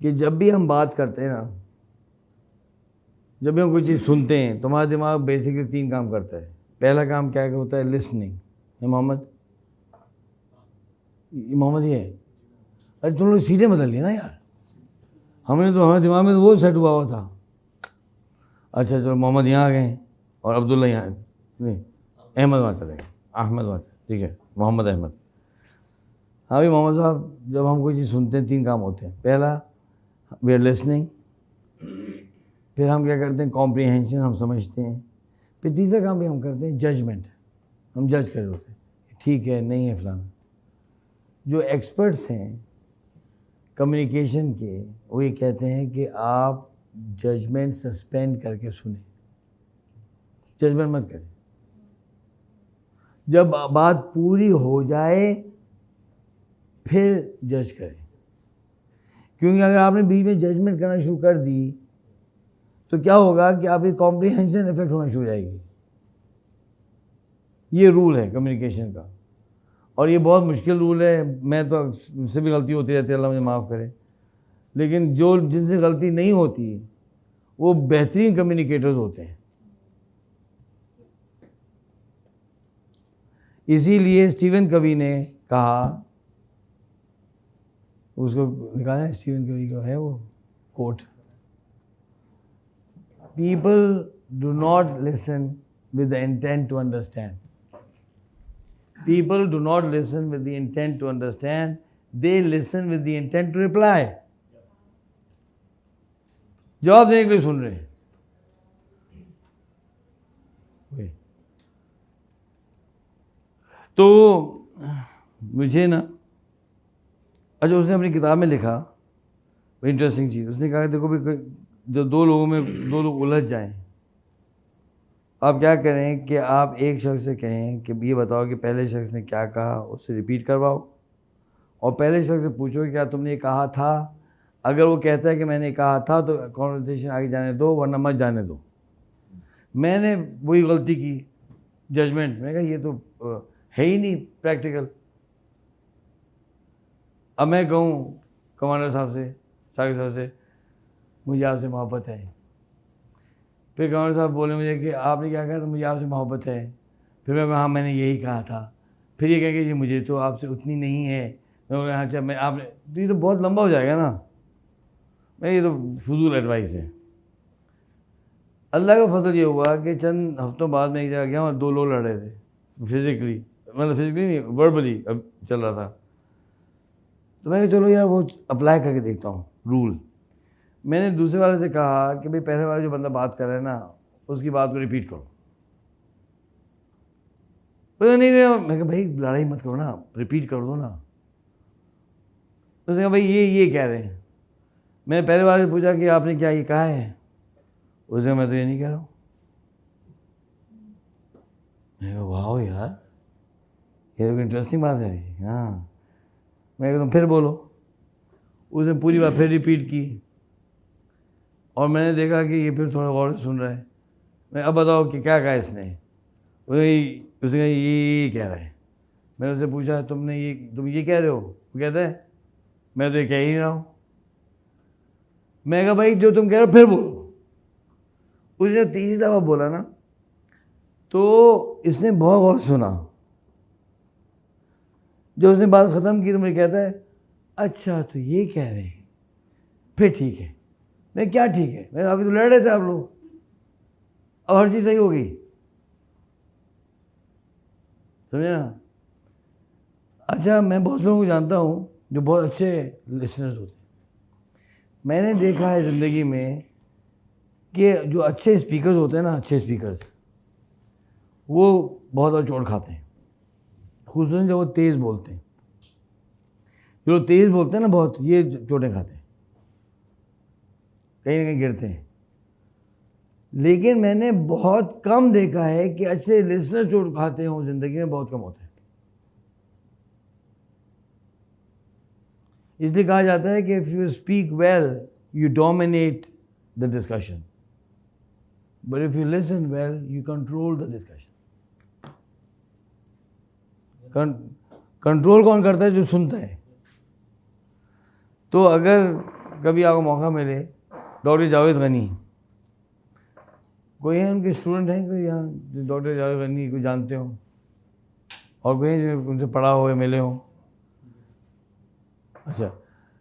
कि जब भी हम बात करते हैं ना, जब भी हम कोई चीज़ सुनते हैं तो हमारा दिमाग बेसिकली 3 काम करता है। पहला काम क्या होता है? लिसनिंग। मोहम्मद ये है। अरे तुम लोग सीधे बदल लिए ना यार, हमारे दिमाग में तो वो सेट हुआ था। अच्छा चलो, मोहम्मद यहाँ आ गए और अब्दुल्ला यहाँ, नहीं अहमद वहाँ चले गए, अहमद वहाँ, ठीक है, मोहम्मद अहमद। हाँ भाई मोहम्मद साहब, जब हम कोई चीज़ सुनते हैं 3 काम होते हैं। पहला वी आर लिसनिंग, फिर हम क्या करते हैं? कॉम्प्रीहेंशन, हम समझते हैं। फिर तीसरा काम भी हम करते हैं, जजमेंट, हम जज कर रहे होते हैं, ठीक है नहीं है फलाना। जो एक्सपर्ट्स हैं कम्युनिकेशन के, वो ये कहते हैं कि आप जजमेंट सस्पेंड करके सुने, जजमेंट मत करें। जब बात पूरी हो जाए फिर जज करें, क्योंकि अगर आपने बीच में जजमेंट करना शुरू कर दी तो क्या होगा कि आपकी कॉम्प्रीहेंशन इफेक्ट होना शुरू हो जाएगी। ये रूल है कम्युनिकेशन का, और ये बहुत मुश्किल रूल है। मैं तो मुझसे भी गलती होती रहती है, अल्लाह मुझे माफ़ करे, लेकिन जो जिनसे गलती नहीं होती वो बेहतरीन कम्युनिकेटर्स होते हैं। इसीलिए स्टीवन कवी ने कहा, उसको निकाला है स्टीवन कवी का है वो quote, people do not listen with the intent to understand. People do not listen with the intent to understand, they listen with the intent to reply. जवाब देने के लिए सुन रहे हैं। तो मुझे ना, अच्छा उसने अपनी किताब में लिखा इंटरेस्टिंग चीज़, उसने कहा देखो भाई, जब 2 लोगों में 2 लोग उलझ जाएं, आप क्या करें कि आप एक शख्स से कहें कि ये बताओ कि पहले शख्स ने क्या कहा, उससे रिपीट करवाओ, और पहले शख्स से पूछो कि क्या तुमने ये कहा था। अगर वो कहता है कि मैंने कहा था तो कॉन्वर्सेशन आगे जाने दो, वरना मत जाने दो। मैंने वही गलती की, जजमेंट, मैंने कहा ये तो है ही नहीं प्रैक्टिकल। अब मैं कहूँ कमांडर साहब से, साकिब साहब से, मुझे आपसे मोहब्बत है। फिर कमांडर साहब बोले मुझे कि आपने क्या कहा? तो मुझे आपसे मोहब्बत है। फिर मैं कहा हाँ मैंने यही कहा था। फिर ये कहेंगे जी मुझे तो आपसे उतनी नहीं है। मैं बोला अच्छा मैं आपने, तो ये तो बहुत लंबा हो जाएगा ना। मैं ये तो फजूल एडवाइस है। अल्लाह का फजल ये हुआ कि चंद हफ्तों बाद मैं एक जगह गया और 2 लोग लड़ रहे थे फिज़िकली, मतलब फिज़िकली नहीं, वर्बली अब चल रहा था। तो मैं चलो यार वो अप्लाई करके देखता हूँ रूल। मैंने दूसरे वाले से कहा कि भाई पहले वाला जो बंदा बात कर रहा है ना, उसकी बात को रिपीट करो। बोला नहीं नहीं, मैं कहा भाई लड़ाई मत करो ना, रिपीट कर दो ना। उसने कहा भाई ये कह रहे हैं। मैंने पहले वाले से पूछा कि आपने क्या ये कहा है? उसने कहा मैं तो ये नहीं कह रहा हूँ। मैं कहा वाह यार, ये तो इंटरेस्टिंग बात है। हाँ, मैं कहा तुम फिर बोलो। उसने पूरी बात फिर रिपीट की, और मैंने देखा कि ये फिर थोड़ा गौर से सुन रहा है। मैं अब बताओ कि क्या कहा इसने? उसने कहा ये कह रहा है। मैंने उससे पूछा तुम ये कह रहे हो? वो कहता है मैं तो ये कह ही नहीं रहा हूँ। मैं कहा भाई जो तुम कह रहे हो फिर बोलो। उसने 30 दफ़ा बोला ना, तो इसने बहुत गौर सुना। जब उसने बात ख़त्म की तो मुझे कहता है अच्छा तो ये कह रहे हैं, फिर ठीक है। मैं क्या ठीक है? मैं अभी तो लड़ रहे थे आप लोग, अब हर चीज़ सही हो गई, समझे ना? अच्छा मैं बहुत लोगों को जानता हूँ जो बहुत अच्छे लिसनर्स होते हैं। मैंने देखा है ज़िंदगी में कि जो अच्छे स्पीकर्स होते हैं ना, अच्छे स्पीकर्स, वो बहुत चोट खाते हैं, खुसूसन जब वो तेज़ बोलते हैं। जो तेज़ बोलते हैं ना बहुत, ये चोटें खाते हैं, कहीं ना कहीं गिरते हैं। लेकिन मैंने बहुत कम देखा है कि अच्छे लिसनर चोट खाते हों, ज़िंदगी में बहुत कम होते हैं। इसलिए कहा जाता है कि if you speak well you dominate the discussion, but if you listen well you control the discussion. Control कौन करता है? जो सुनता है। तो अगर कभी आपको मौका मिले, डॉक्टर जावेद गनी कोई है, उनके स्टूडेंट हैं कोई यहाँ जो डॉक्टर जावेद गनी को जानते हो, और कोई हैं जो उनसे पढ़ा हो या मिले हो? अच्छा,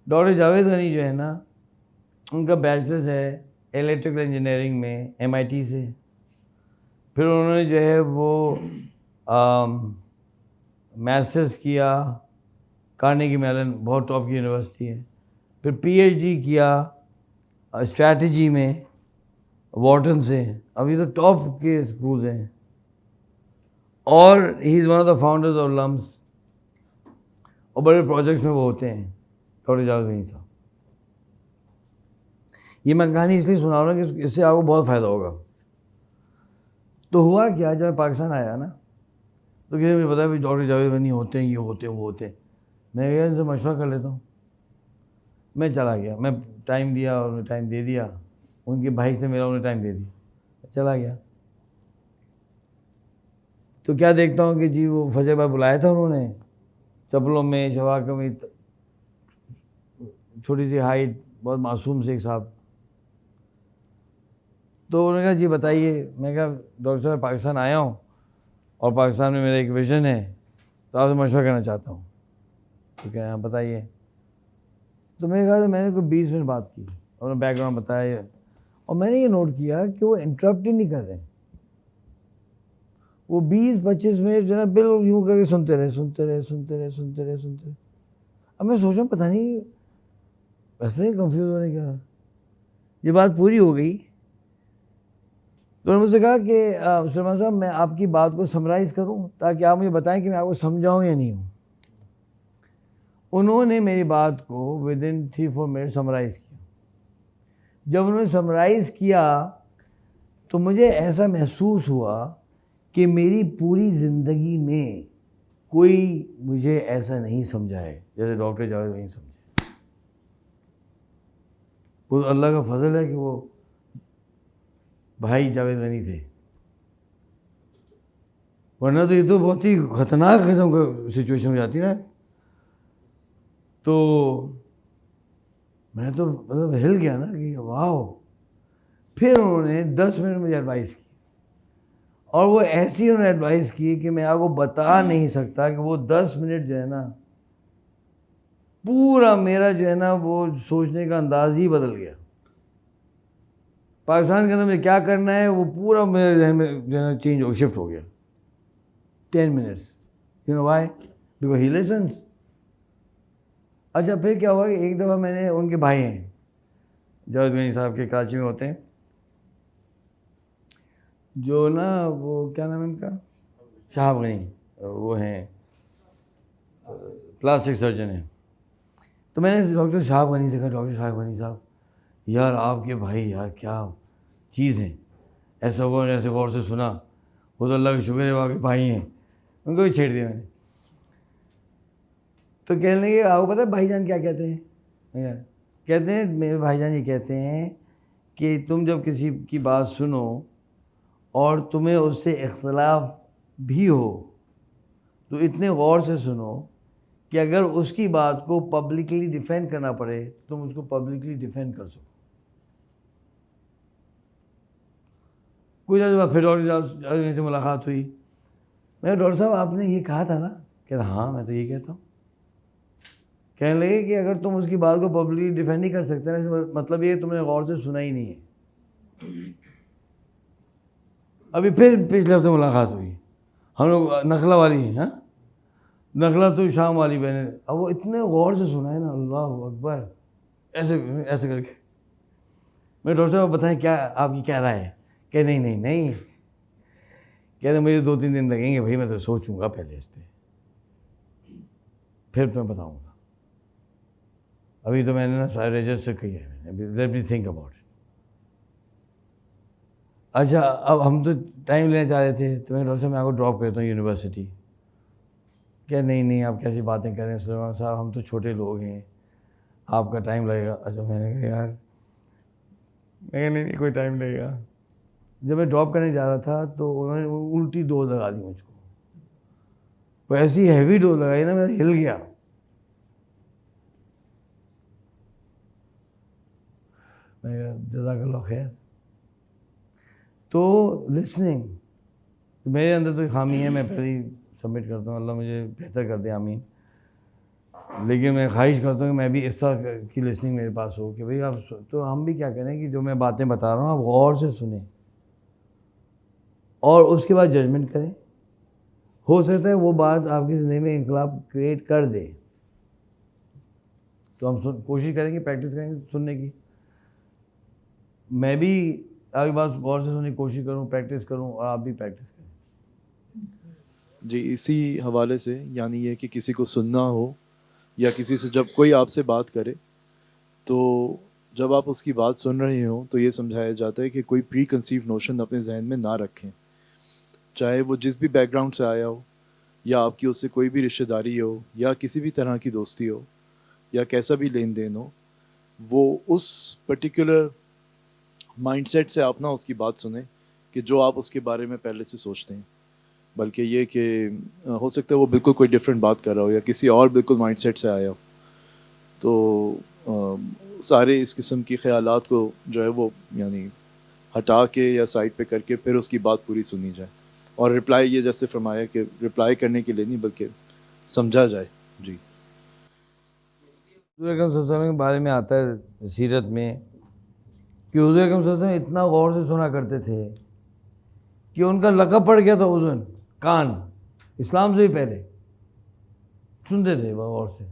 डॉक्टर जावेद गनी जो है ना, उनका बैचलर्स है इलेक्ट्रिकल इंजीनियरिंग में MIT से। फिर उन्होंने जो है वो मास्टर्स किया कार्नेगी मेलन, बहुत टॉप की यूनिवर्सिटी है। फिर PhD किया स्ट्रैटेजी में वॉर्टन से, अभी तो टॉप के स्कूल हैं। और he is one of the founders of LUMS, और बड़े प्रोजेक्ट्स में वो होते हैं डॉक्टर जावेद गनी साहब। ये मैं कहानी इसलिए सुना रहा हूँ कि इससे आपको बहुत फ़ायदा होगा। तो हुआ क्या, जब मैं पाकिस्तान आया ना, तो किसी मुझे पता भी डॉक्टर जावेद गनी होते हैं, ये होते हैं, वो होते हैं। मैं गया इनसे मशवरा कर लेता हूँ। मैं चला गया, मैं टाइम दिया और उन्हें टाइम दे दिया, उनके भाई से मेरा उन्हें टाइम दे दिया, चला गया। तो क्या देखता हूँ कि जी वो फजर भाई बुलाया था उन्होंने, चप्पलों में, शवाक में, छोटी सी हाइट, बहुत मासूम से एक साहब। तो उन्होंने कहा जी बताइए। मैं कहा डॉक्टर साहब पाकिस्तान आया हूँ और पाकिस्तान में मेरा एक विज़न है, तो आपसे मशवरा करना चाहता हूँ। तो क्या हाँ बताइए। तो मैंने कहा मैंने कोई 20 मिनट बात की, उन्होंने बैकग्राउंड बताया, और मैंने ये नोट किया कि वो इंटरप्ट ही नहीं कर रहे। वो 20-25 मिनट जो है बिल्कुल यूँ करके सुनते रहे, सुनते रहे, सुनते रहे, सुनते रहे, सुनते रहे। अब मैं सोच रहा हूँ पता नहीं वैसे ही कंफ्यूज होने क्या। ये बात पूरी हो गई तो उन्होंने मुझसे कहा कि सुलेमान साहब मैं आपकी बात को समराइज़ करूं ताकि आप मुझे बताएं कि मैं आपको समझाऊं या नहीं हूं। उन्होंने मेरी बात को विदिन 3-4 मिनट समराइज़ किया। जब उन्होंने समराइज़ किया तो मुझे ऐसा महसूस हुआ कि मेरी पूरी ज़िंदगी में कोई मुझे ऐसा नहीं समझाए जैसे डॉक्टर जावेद गनी समझे। वो अल्लाह का फजल है कि वो भाई जावेद गनी थे, वरना तो ये तो बहुत ही ख़तरनाक किस्म का सिचुएशन हो जाती ना। तो मैं तो मतलब हिल गया ना कि वाह। फिर उन्होंने 10 मिनट मुझे एडवाइस की, और वो ऐसी उन्होंने एडवाइस की कि मैं आपको बता नहीं सकता कि वो 10 मिनट जो है ना, पूरा मेरा जो है ना वो सोचने का अंदाज ही बदल गया। पाकिस्तान के अंदर में क्या करना है वो पूरा मेरे जहन में जो है ना चेंज हो, शिफ्ट हो गया। 10 minutes, you know why? Because he lessons. अच्छा फिर क्या हुआ कि एक दफ़ा मैंने, उनके भाई हैं जावेद गनी साहब के, कराची में होते हैं, जो ना वो क्या नाम है उनका, शहाब गनी, वो हैं प्लास्टिक सर्जन हैं। तो मैंने डॉक्टर शहाब गनी से कहा, डॉक्टर शहाब गनी साहब यार आपके भाई यार क्या चीज़ हैं, ऐसा हुआ ऐसे गौर से सुना, वो तो अल्लाह का शुक्र है वो आपके भाई हैं। उनको भी छेड़ दिया मैंने। तो कहने लगे आपको पता है भाईजान क्या कहते हैं? कहते हैं मेरे भाईजान ये कहते हैं कि तुम जब किसी की बात सुनो और तुम्हें उससे इख्तलाफ भी हो तो इतने गौर से सुनो कि अगर उसकी बात को पब्लिकली डिफेंड करना पड़े तुम उसको पब्लिकली डिफेंड कर सको। कुछ देर बाद फिर डॉक्टर से मुलाकात हुई। मैं डॉक्टर साहब आपने ये कहा था ना? कहता हाँ मैं तो ये कहता हूँ। कहने लगे कि अगर तुम उसकी बात को पब्लिकली डिफेंड नहीं कर सकते ना, मतलब ये तुमने गौर से सुना ही नहीं है। अभी फिर पिछले हफ्ते मुलाकात हुई, हम लोग नखला वाली हैं, हाँ नखला तो शाम वाली बहने। अब वो इतने गौर से सुना है ना, अल्लाह अकबर, ऐसे ऐसे करके। मैं डॉक्टर साहब बताएं क्या आपकी क्या राय है? कह नहीं नहीं नहीं, कहते मुझे 2-3 दिन लगेंगे भाई, मैं तो सोचूंगा पहले इस पर, फिर मैं बताऊंगा। अभी तो मैंने ना सारे रजिस्टर किया है, मैंने let me think about it. अच्छा अब हम तो टाइम लेना चाह रहे थे, तो मैं डॉक्टर साहब मैं आपको ड्रॉप करता हूँ यूनिवर्सिटी। क्या नहीं नहीं आप कैसी बातें कर रहे हैं सुलेमान साहब, हम तो छोटे लोग हैं, आपका टाइम लगेगा। अच्छा मैंने कहा यार, मैं नहीं नहीं कोई टाइम लगेगा। जब मैं ड्रॉप करने जा रहा था तो उन्होंने उल्टी डोज लगा दी मुझको, वो ऐसी हैवी डोज लगाई ना मैं हिल गया। जज़ाकल्लाह खैर। तो लिसनिंग मेरे अंदर तो खामी है, मैं पहले ही सबमिट करता हूँ, अल्लाह मुझे बेहतर कर दे, आमीन। लेकिन मैं ख्वाहिश करता हूँ कि मैं भी इस तरह की लिसनिंग मेरे पास हो कि भाई आप तो हम भी क्या करें कि जो मैं बातें बता रहा हूँ आप गौर से सुने और उसके बाद जजमेंट करें। हो सकता है वो बात आपकी ज़िंदगी में इनकलाब क्रिएट कर दे, तो हम कोशिश करेंगे, प्रैक्टिस करेंगे सुनने की। मैं भी आपकी बात गौर से सुनने की कोशिश करूँ, प्रैक्टिस करूँ, और आप भी प्रैक्टिस करें। जी, इसी हवाले से यानी ये कि किसी को सुनना हो या किसी से जब कोई आपसे बात करे तो जब आप उसकी बात सुन रहे हो तो ये समझाया जाता है कि कोई प्री कंसीव नोशन अपने जहन में ना रखें, चाहे वो जिस भी बैकग्राउंड से आया हो या आपकी उससे कोई भी रिश्तेदारी हो या किसी भी तरह की दोस्ती हो या कैसा भी लेन देन हो, वो उस पर्टिकुलर माइंडसेट से आप ना उसकी बात सुने कि जो आप उसके बारे में पहले से सोचते हैं, बल्कि ये कि हो सकता है वो बिल्कुल कोई डिफरेंट बात कर रहा हो या किसी और बिल्कुल माइंडसेट से आया हो। तो सारे इस किस्म की ख्यालात को जो है वो यानी हटा के या साइड पे करके फिर उसकी बात पूरी सुनी जाए, और रिप्लाई ये जैसे फरमाया कि रिप्लाई करने के लिए नहीं बल्कि समझा जाए। जी, हुज़ूर अकरम सल्लल्लाहु अलैहि वसल्लम के बारे में आता है सीरत में कि हुज़ूर अकरम सल्लल्लाहु अलैहि वसल्लम इतना गौर से सुना करते थे कि उनका लक़ब पड़ गया था उज़न, कान। इस्लाम से भी पहले सुनते थे वह गौर से।